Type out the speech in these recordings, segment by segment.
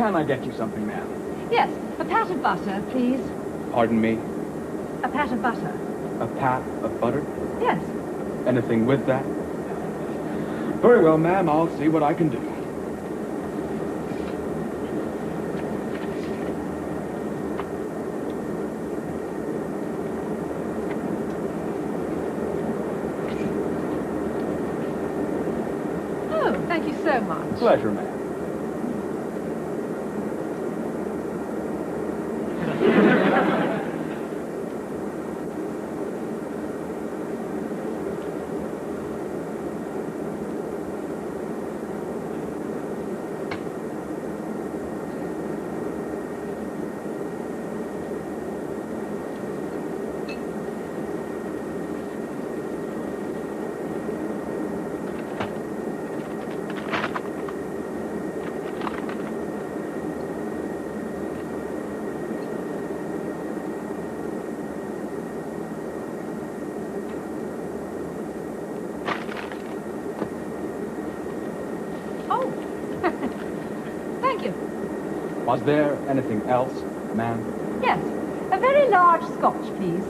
Can I get you something, ma'am? Yes, a pat of butter, please. Pardon me? A pat of butter. A pat of butter? Yes. Anything with that? Very well, ma'am. I'll see what I can do. Oh, thank you so much. Pleasure, ma'am. Thank you. Was there anything else, ma'am? Yes, a very large scotch, please.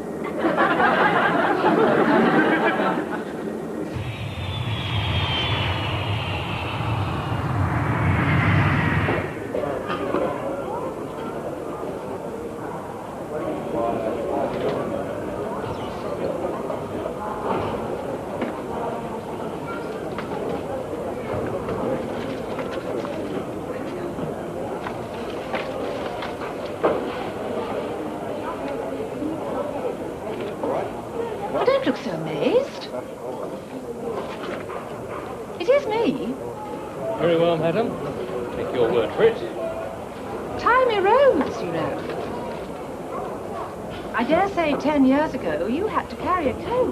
Don't look so amazed. It is me. Very well, madam. Take your word for it. Timey Rose, you know. I dare say 10 years ago you had to carry a comb.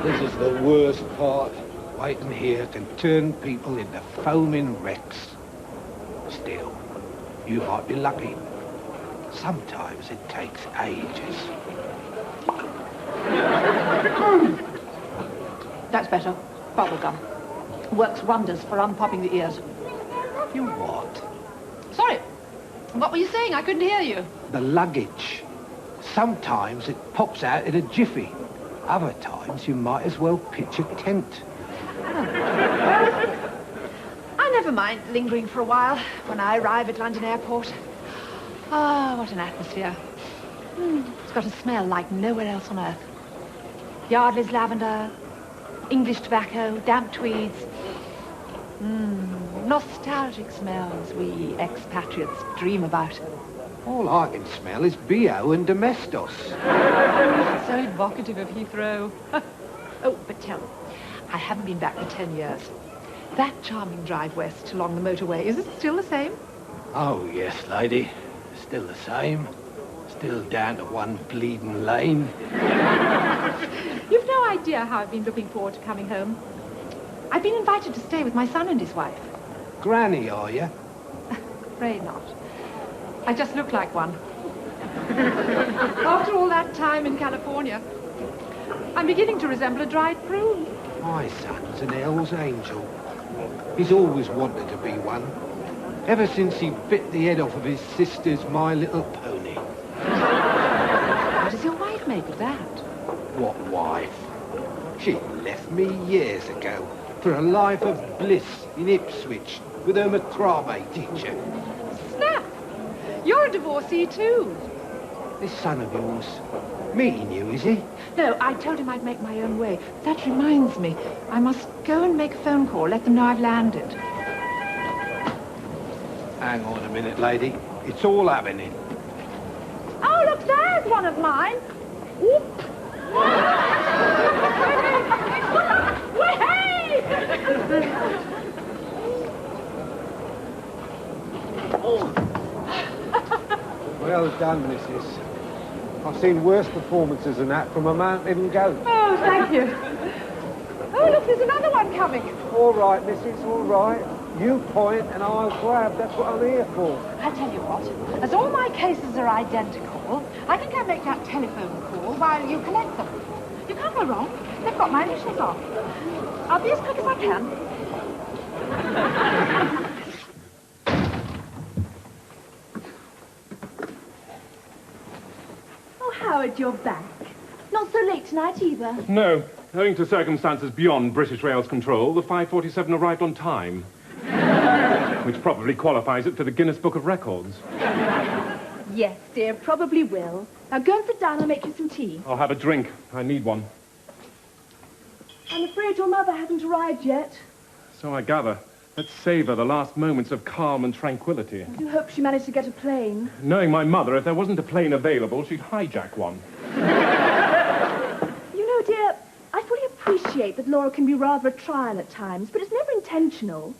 This is the worst part. Waiting here can turn people into foaming wrecks. Still, you might be lucky. Sometimes it takes ages. That's better. Bubblegum. Works wonders for unpopping the ears. You what? Sorry. What were you saying? I couldn't hear you. The luggage. Sometimes it pops out in a jiffy. Other times you might as well pitch a tent. I never mind lingering for a while when I arrive at London Airport. Ah, what an atmosphere. It's got a smell like nowhere else on earth. Yardley's lavender, English tobacco, damp tweeds. Nostalgic smells we expatriates dream about. All I can smell is BO and Domestos. So evocative of Heathrow. Oh, but tell me, I haven't been back for 10 years. That charming drive west along the motorway, is it still the same? Oh, yes, lady. Still the same. Still down to one bleeding lane. You've no idea how I've been looking forward to coming home. I've been invited to stay with my son and his wife. Granny, are you? Afraid not. I just look like one. After all that time in California, I'm beginning to resemble a dried prune. My son's an Hell's Angel. He's always wanted to be one. Ever since he bit the head off of his sister's My Little Pony. What does your wife make of that? What wife? She left me years ago for a life of bliss in Ipswich with her macrame teacher. Snap! You're a divorcee too. This son of yours, meeting you, is he? No, I told him I'd make my own way. That reminds me, I must go and make a phone call, let them know I've landed. Hang on a minute, lady. It's all happening. Oh, look, there's one of mine. Whoop. Way! Well done, missus. I've seen worse performances than that from a mountain goat. Oh, thank you. Oh, look, there's another one coming. All right, missus, all right. You point and I'll grab. That's what I'm here for. I'll tell you what, as all my cases are identical, I think I'll make that telephone call while you collect them. You can't go wrong. They've got my initials on. I'll be as quick as I can. Oh, Howard, you're back. Not so late tonight either. No. Owing to circumstances beyond British Rail's control, the 547 arrived on time. Which probably qualifies it for the Guinness Book of Records. Yes, dear, probably will. Now go and sit down and I'll make you some tea. I'll have a drink. I need one. I'm afraid your mother hasn't arrived yet. So I gather. Let's savor the last moments of calm and tranquility. I do hope she managed to get a plane. Knowing my mother, if there wasn't a plane available, she'd hijack one. You know, dear, I fully appreciate that Laura can be rather a trial at times, but it's never intentional.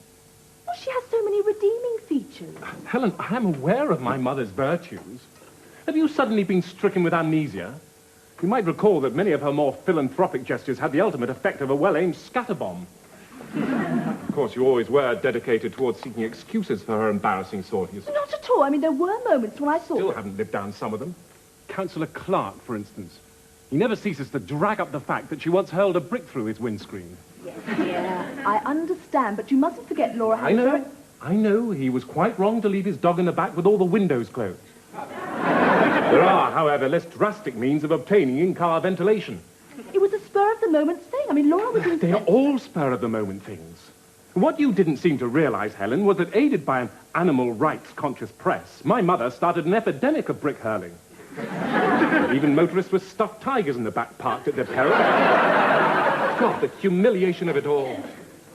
Well, she has so many redeeming features. Helen, I am aware of my mother's virtues. Have you suddenly been stricken with amnesia? You might recall that many of her more philanthropic gestures had the ultimate effect of a well-aimed scatterbomb. Of course, you always were dedicated towards seeking excuses for her embarrassing sorties. Not at all. I mean, there were moments when I thought... Still haven't lived down some of them. Councillor Clark, for instance. He never ceases to drag up the fact that she once hurled a brick through his windscreen. Yes, dear, I understand, but you mustn't forget Laura had... I know. He was quite wrong to leave his dog in the back with all the windows closed. There are, however, less drastic means of obtaining in-car ventilation. It was a spur-of-the-moment thing. I mean, Laura was... They are all spur-of-the-moment things. What you didn't seem to realize, Helen, was that aided by an animal rights-conscious press, my mother started an epidemic of brick hurling. Even motorists with stuffed tigers in the back parked at their peril. God, the humiliation of it all.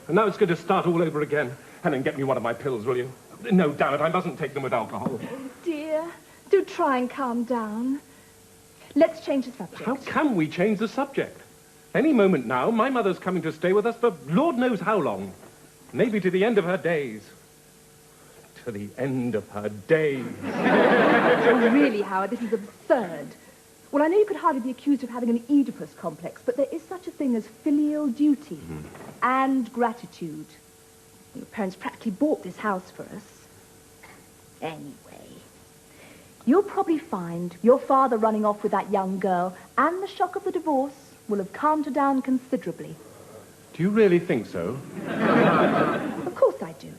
And now it's going to start all over again. Helen, get me one of my pills, will you? No, damn it, I mustn't take them with alcohol. Dear, do try and calm down. Let's change the subject. How can we change the subject? Any moment now, my mother's coming to stay with us for Lord knows how long. Maybe to the end of her days. To the end of her days. Oh, really, Howard, this is absurd. Well, I know you could hardly be accused of having an Oedipus complex, but there is such a thing as filial duty and gratitude. Your parents practically bought this house for us. Anyway, you'll probably find your father running off with that young girl and the shock of the divorce will have calmed her down considerably. Do you really think so? Of course I do.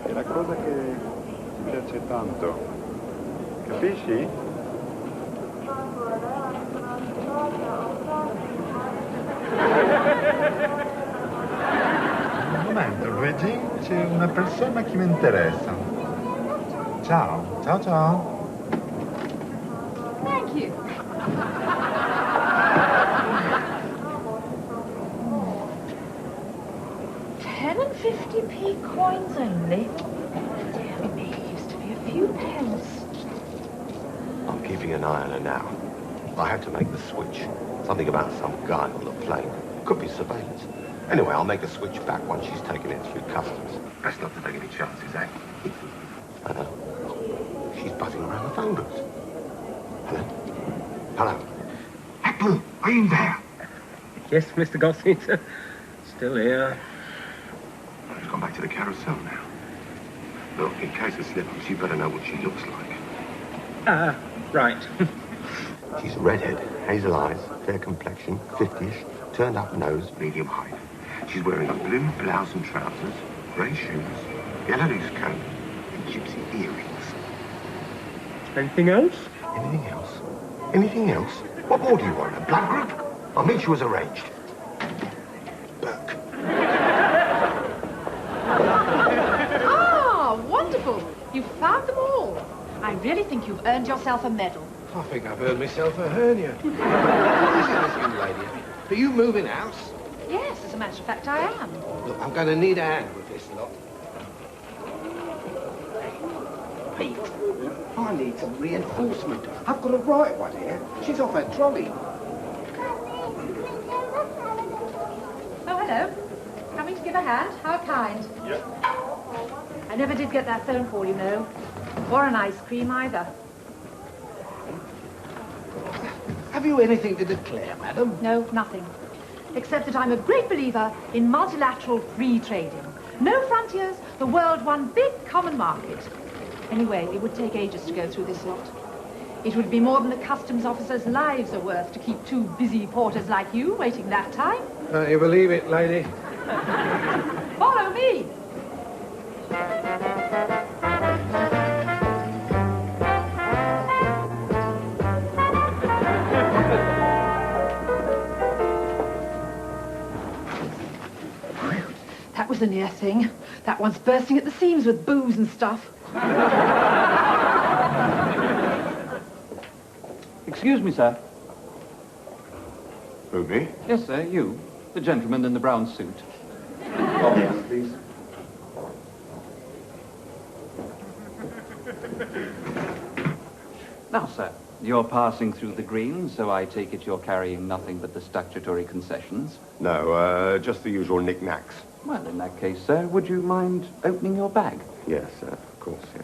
È la cosa che ti piace tanto. Capisci? Un momento, Luigi, c'è una persona che mi interessa. Ciao, ciao, ciao. Thank you. 10 and 50p coins only. Dear me, used to be a few pence. I'm keeping an eye on her now. I had to make the switch. Something about some guy on the plane. Could be surveillance. Anyway, I'll make a switch back once she's taken it through customs. Best not to take any chances, eh? I know. She's buzzing around the phone booth. Hello? Hello? Hepburn, are you there? Yes, Mr. Gosling, sir. Still here. She's gone back to the carousel now. Look, in case of slip-ups, you better know what she looks like. Right. She's a redhead, hazel eyes, fair complexion, 50-ish, turned up nose, medium height. She's wearing a blue blouse and trousers, grey shoes, yellow loose coat, and gypsy earrings. Anything else? Anything else? Anything else? What more do you want? A blood group? I'll meet you as arranged. Burke. Ah, wonderful. You've found them all. I really think you've earned yourself a medal. I think I've earned myself a hernia. What is it, this young lady? Are you moving house? Yes, as a matter of fact, I am. Look, I'm going to need a hand with this lot. Pete, I need some reinforcement. I've got a right one here. She's off her trolley. Oh, hello. Coming to give a hand? How kind. Yep. I never did get that phone call, you know. Or an ice cream, either. Have you anything to declare, madam? No, nothing. Except that I'm a great believer in multilateral free trading. No frontiers, the world one big common market. Anyway, it would take ages to go through this lot. It would be more than the customs officers' lives are worth to keep two busy porters like you waiting that time. Don't you believe it, lady? Follow me. That was a near thing. That one's bursting at the seams with booze and stuff. Excuse me, sir. Who, me? Yes, sir, you. The gentleman in the brown suit. Oh, yes, please. Now, sir, you're passing through the green, so I take it you're carrying nothing but the statutory concessions. No, just the usual knick-knacks. Well, in that case, sir, would you mind opening your bag? Yes, of course, yeah.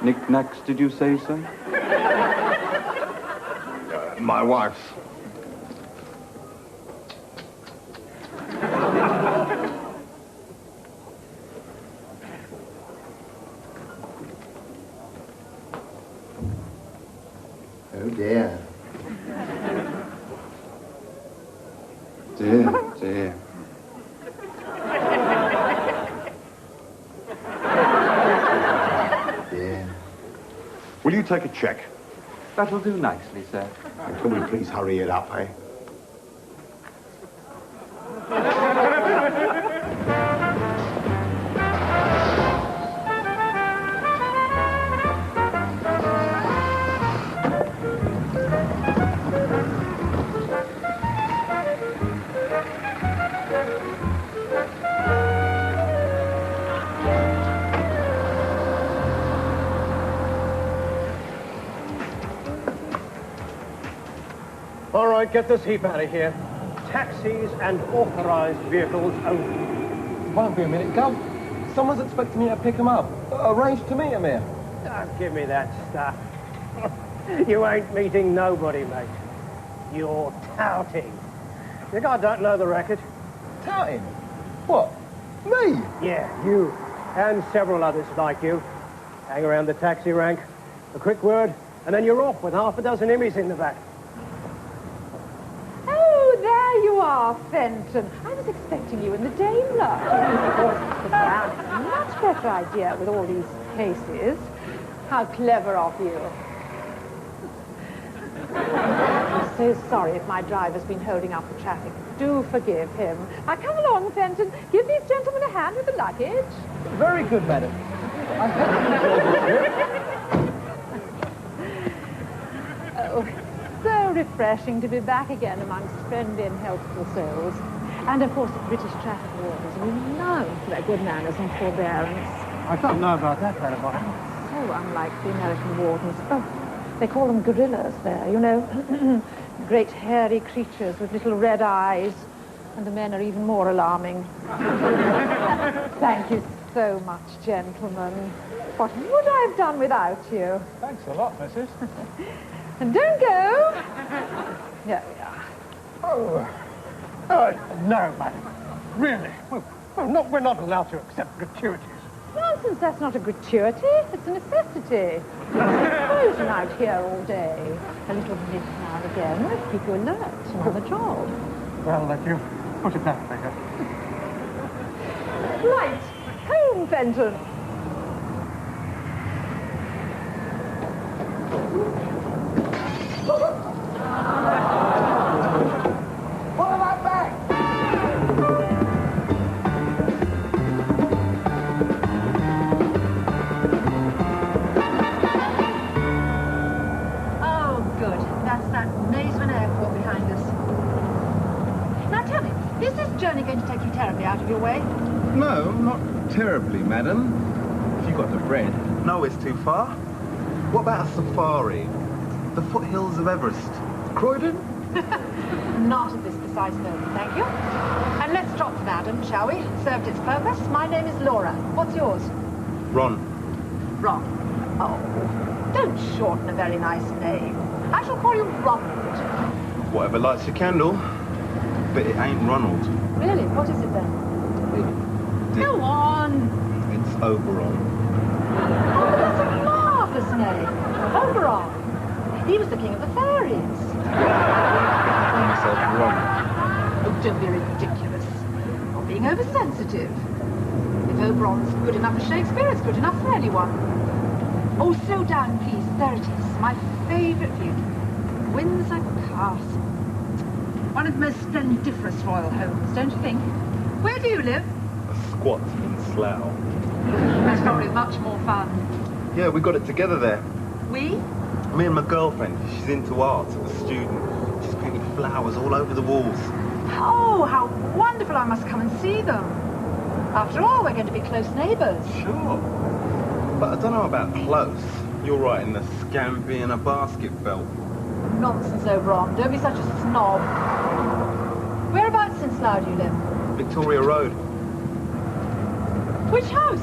Knick-knacks, did you say, sir? My wife's. Oh dear. Dear, dear. Dear. Will you take a check? That'll do nicely, sir. And can we please hurry it up, eh? All right, get this heap out of here. Taxis and authorized vehicles only. Won't be a minute, Gov. Someone's expecting me to pick him up. Arrange to meet him here. Don't give me that stuff. You ain't meeting nobody, mate. You're touting. Think I don't know the record? Touting? What? Me? Yeah, you. And several others like you. Hang around the taxi rank, a quick word, and then you're off with half a dozen immies in the back. Oh, there you are, Fenton. I was expecting you in the Daimler. Of course, the Brown is a much better idea with all these cases. How clever of you. I'm so sorry if my driver's been holding up the traffic. Do forgive him. Now, come along, Fenton. Give these gentlemen a hand with the luggage. Very good, madam. I Oh, so refreshing to be back again amongst friendly and helpful souls. And, of course, the British traffic wardens are renowned for their good manners and forbearance. I don't know about that, Madam. So unlike the American wardens. Oh, they call them gorillas there, you know. Great hairy creatures with little red eyes. And the men are even more alarming. Thank you so much, gentlemen. What would I have done without you? Thanks a lot, Mrs. And don't go. Here we are. Oh, no, madam. Really? We're not allowed to accept gratuities. Nonsense, that's not a gratuity. It's a necessity. Frozen out here all day. A little nip now and again will keep you alert and on the job. Well, let you put it that way. Right. Home, Fenton. Follow that back! Oh, good. That's that Mazeman Airport behind us. Now tell me, is this journey going to take you terribly out of your way? No, not terribly, madam. If you got the bread. No, it's too far. What about a safari? The foothills of Everest. Croydon? Not at this precise moment, thank you. And let's drop the madam, shall we? Served its purpose. My name is Laura. What's yours? Ron. Ron. Oh, don't shorten a very nice name. I shall call you Ronald. Whatever lights your candle. But it ain't Ronald. Really? What is it then? Go on. It's Oberon. Oh, that's a marvellous name. Oberon. He was the king of the fairies. I call myself Ronald. Oh, don't be ridiculous. Or being oversensitive. If Oberon's good enough for Shakespeare, it's good enough for anyone. Oh, slow down, please. There it is. My favourite view. Windsor Castle. One of the most splendiferous royal homes, don't you think? Where do you live? A squat in Slough. That's probably much more fun. Yeah, we got it together there. We? Me and my girlfriend. She's into art, a student. She's painted flowers all over the walls. Oh, how wonderful. I must come and see them. After all, we're going to be close neighbours. Sure. But I don't know about close. You're right in the scampi and a basket belt. Nonsense, Oberon. Don't be such a snob. Whereabouts in Slough do you live? Victoria Road. Which house?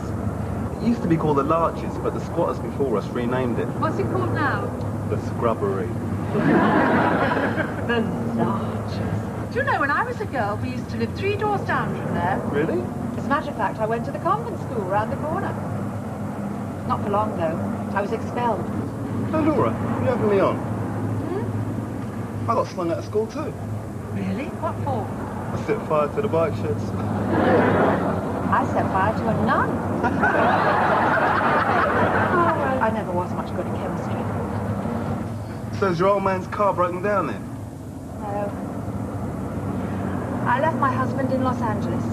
It used to be called the Larches, but the squatters before us renamed it. What's it called now? The Scrubbery. The Larches. Do you know, when I was a girl, we used to live 3 doors down from there. Really? As a matter of fact, I went to the convent school round the corner. Not for long, though. I was expelled. Oh, Laura, you having me on? I got slung out of school too. Really? What for? I set fire to the bike sheds. I set fire to a nun. Oh, I never was much good at chemistry. So is your old man's car broken down then? No. I left my husband in Los Angeles.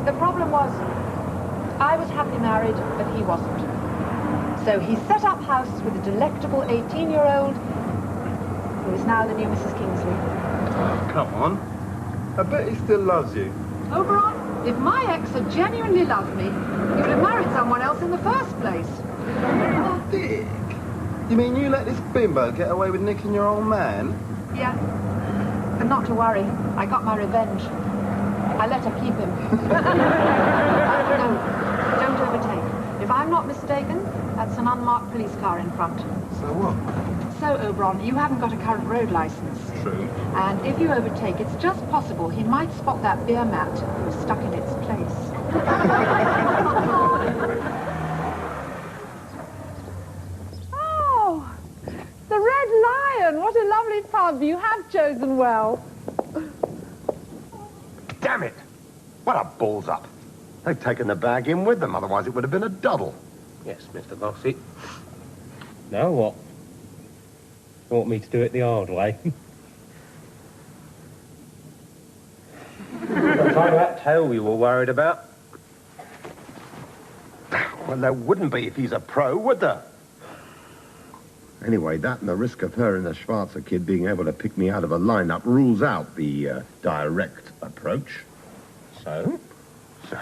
The problem was, I was happily married, but he wasn't. So he set up house with a delectable 18-year-old who is now the new Mrs. Kingsley. Oh, come on. I bet he still loves you. Oberon, if my ex had genuinely loved me, he would have married someone else in the first place. Oh, Dick. You mean you let this bimbo get away with nicking your old man? Yeah. And not to worry, I got my revenge. I let her keep him. No, don't overtake. If I'm not mistaken, that's an unmarked police car in front. So what? So, Oberon, you haven't got a current road license. True. And if you overtake, it's just possible he might spot that beer mat stuck in its place. Oh, the Red Lion. What a lovely pub. You have chosen well. Damn it! What a balls up. They've taken the bag in with them, otherwise it would have been a double. Yes, Mr. Bossy. Now what? You want me to do it the hard way? What kind of that tail you were worried about? Well, there wouldn't be if he's a pro, would there? Anyway, that and the risk of her and the Schwarzer kid being able to pick me out of a lineup rules out the direct approach. So? So,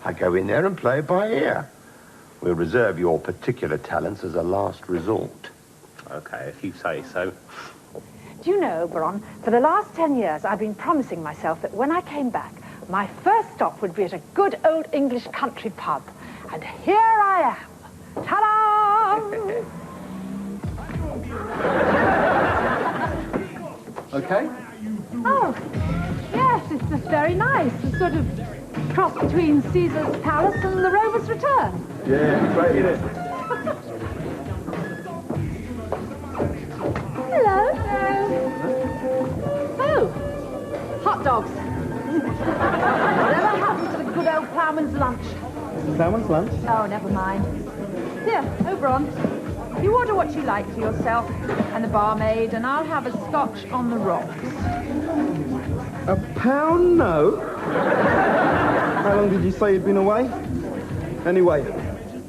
I go in there and play it by ear. We'll reserve your particular talents as a last resort. Okay, if you say so. Do you know, Oberon, for the last 10 years, I've been promising myself that when I came back, my first stop would be at a good old English country pub. And here I am. Ta-da! Okay? Oh, yes, it's just very nice. A sort of cross between Caesar's Palace and the Rover's Return. Yeah, great, isn't it? Hello. Oh, hot dogs. Whatever happened to the good old ploughman's lunch? Ploughman's lunch? Oh, never mind. Here, Oberon, you order what you like for yourself and the barmaid, and I'll have a scotch on the rocks. £1 note? How long did you say you'd been away? Anyway,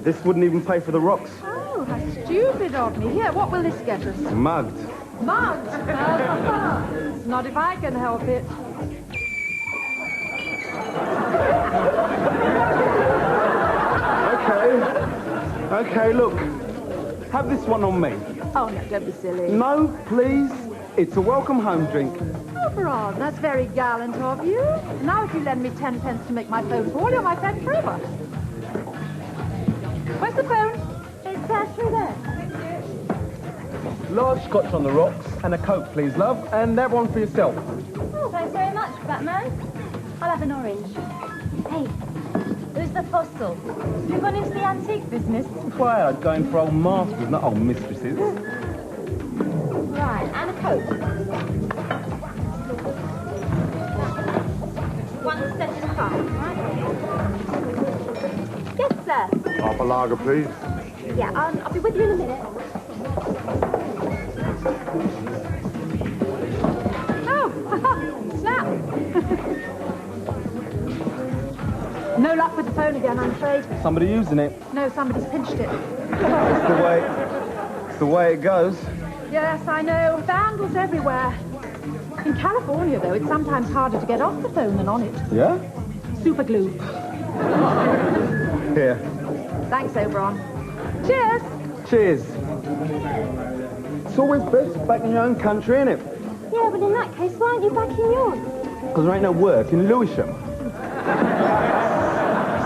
this wouldn't even pay for the rocks. Oh, how stupid of me. Here, what will this get us? Mugged. Mugged? Not if I can help it. Okay, look. Have this one on me. Oh, no, don't be silly. No, please. It's a welcome home drink. Oberon, that's very gallant of you. Now if you lend me 10 pence to make my phone call, you're my friend forever. Where's the phone? It's through there. large scotch on the rocks, and a Coke, please, love. And that one for yourself. Oh, thanks very much, Batman. I'll have an orange. Hey, who's the fossil? You've gone into the antique business? Well, I'm going for old masters, not old mistresses. Right, and a Coke. 175, right? Yes, sir. Half a lager, please. Yeah, I'll be with you in a minute. Oh, snap. No luck with the phone again, I'm afraid. Somebody using it. No, somebody's pinched it. It's the way it goes. Yes, I know. Vandals everywhere. In California, though, it's sometimes harder to get off the phone than on it. Yeah? Super glue. Here. Thanks, Oberon. Cheers. Cheers. It's always best back in your own country, innit? Yeah, but in that case, why aren't you back in yours? Because there ain't no work in Lewisham.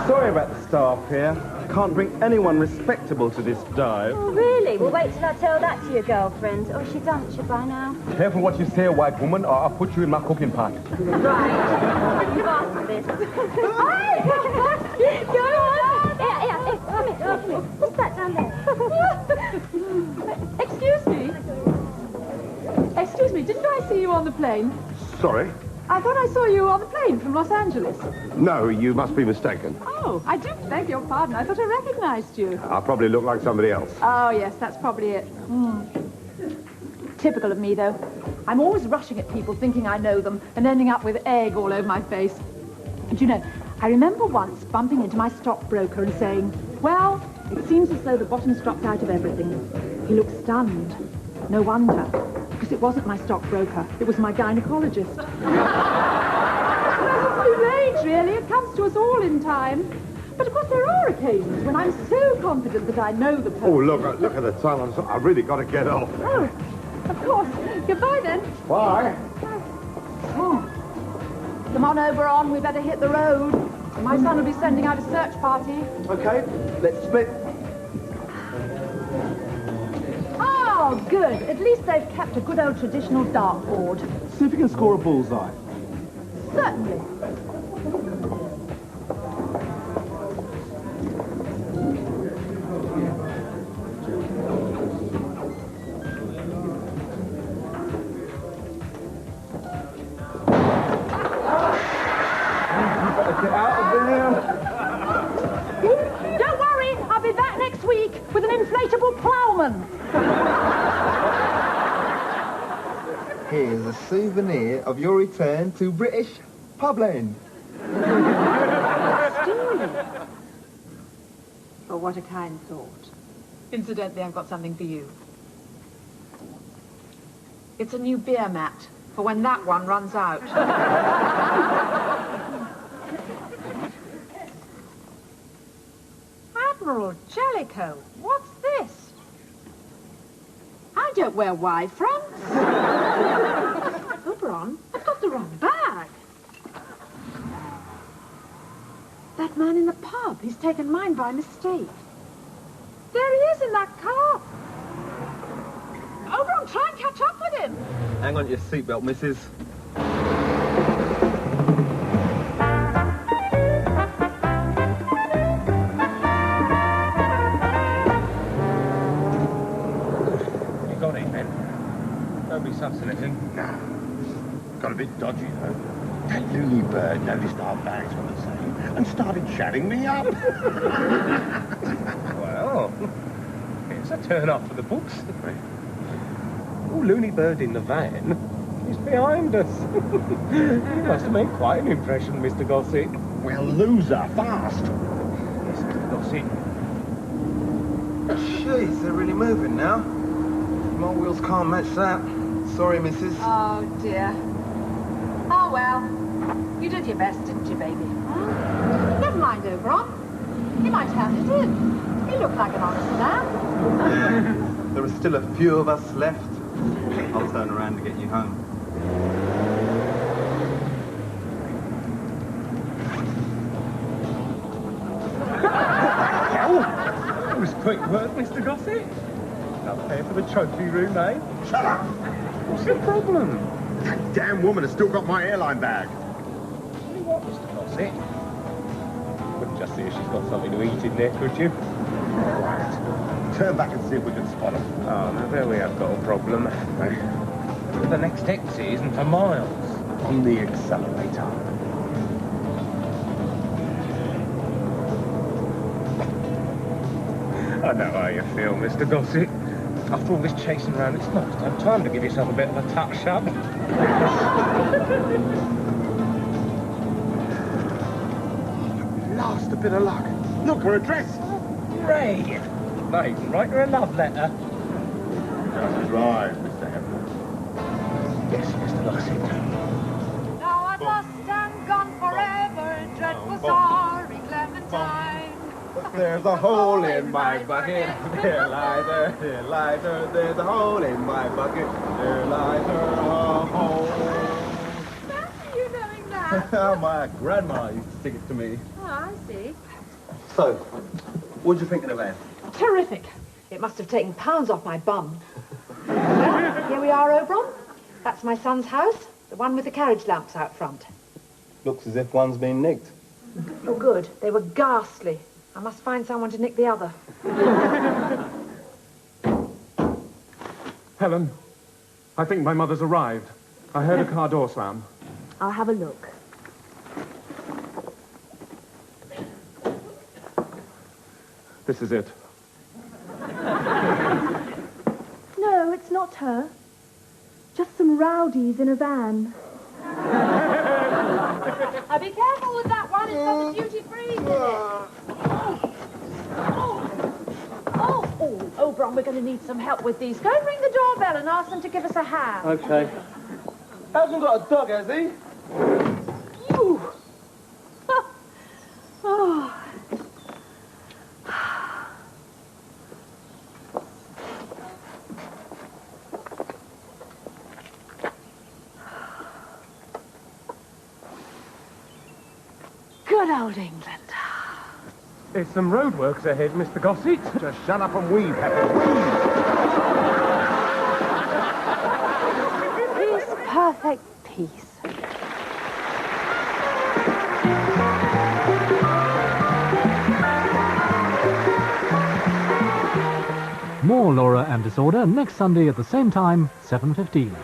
Sorry about the staff here. Can't bring anyone respectable to this dive. Oh, really? Well, wait till I tell that to your girlfriend. Or she dumped you by now. Careful what you say, white woman, or I'll put you in my cooking pot. Right. You've asked for this. Go on. Yeah, come here. Just that down there. Excuse me, didn't I see you on the plane? Sorry? I thought I saw you on the plane from Los Angeles. No, you must be mistaken. Oh, I do beg your pardon. I thought I recognized you. I probably look like somebody else. Oh, yes, that's probably it. Typical of me, though. I'm always rushing at people, thinking I know them, and ending up with egg all over my face. And you know, I remember once bumping into my stockbroker and saying, well, it seems as though the bottom's dropped out of everything. He looked stunned. No wonder, because it wasn't my stockbroker. It was my gynecologist. Well, it's strange, really. It comes to us all in time. But, of course, there are occasions when I'm so confident that I know the person. Oh, look at the time. I've really got to get off. Oh, of course. Goodbye, then. Bye. Oh. Come on, Oberon. We better hit the road. My son will be sending out a search party. Okay, let's split. Oh, good. At least they've kept a good old traditional dartboard. See if you can score a bullseye. Certainly. Get out of there. Don't worry. I'll be back next week with an inflatable ploughman. Here's a souvenir of your return to British Publand. Oh, what a kind thought. Incidentally, I've got something for you. It's a new beer mat for when that one runs out. Admiral Jellicoe, what's this? I don't wear Y fronts. Oberon, I've got the wrong bag. That man in the pub, he's taken mine by mistake. There he is in that car. Oberon, try and catch up with him. Hang on to your seatbelt, missus. You got it, Ben? Don't be sussing anything. Nah. Got a bit dodgy, though. That loony bird noticed our bags were the same and started chatting me up. Well, it's a turn up for the books. Oh, loony bird in the van. He's behind us. You must have made quite an impression, Mr. Gossett. Well, loser, fast. Yes, Mr. Gossett. Jeez, they're really moving now. My wheels can't match that. Sorry, missus. Oh, dear. Oh, well. You did your best, didn't you, baby? Never mind, Oberon. He might hand it in. He looked like an honest man. Yeah. There are still a few of us left. I'll turn around to get you home. Well, that was quick work, Mr. Gossett. Up there for the trophy room, eh? Shut up! What's the problem? That damn woman has still got my airline bag. Tell you what, Mr. Gossett. Couldn't just see if she's got something to eat in there, could you? Right. Turn back and see if we can spot her. Oh, now there we have got a problem. The next exit isn't for miles. On the accelerator. I know how you feel, Mr. Gossett. After all this chasing around, it's nice to have time to give yourself a bit of a touch-up. Last a bit of luck. Look, her address. Ray! Mate, write her a love letter. That's right, Mr. Heathrow. Yes, Mr. Gossett. Now I'm lost and gone forever, dreadful sorry Clementine. There's a hole in my bucket. There lies her, there lies her. There's a hole in my bucket. There lies her, a hole. Fancy you knowing that. My grandma used to sing it to me. Oh, I see. So, what do you think of the van? Terrific. It must have taken pounds off my bum. Well, here we are, Oberon. That's my son's house, the one with the carriage lamps out front. Looks as if one's been nicked. Oh, good. They were ghastly. I must find someone to nick the other. Helen, I think my mother's arrived. I heard a car door slam. I'll have a look. This is it. No, it's not her. Just some rowdies in a van. Now be careful with that one. It's got the duty-free in it. Oh, Oberon, we're going to need some help with these. Go and ring the doorbell and ask them to give us a hand. Okay. Hasn't got a dog, has he? You! Oh. Good old England. There's some roadworks ahead, Mr. Gossett. Just shut up and weave, Heathrow, weave. Peace, perfect peace. More Laura and Disorder next Sunday at the same time, 7:15.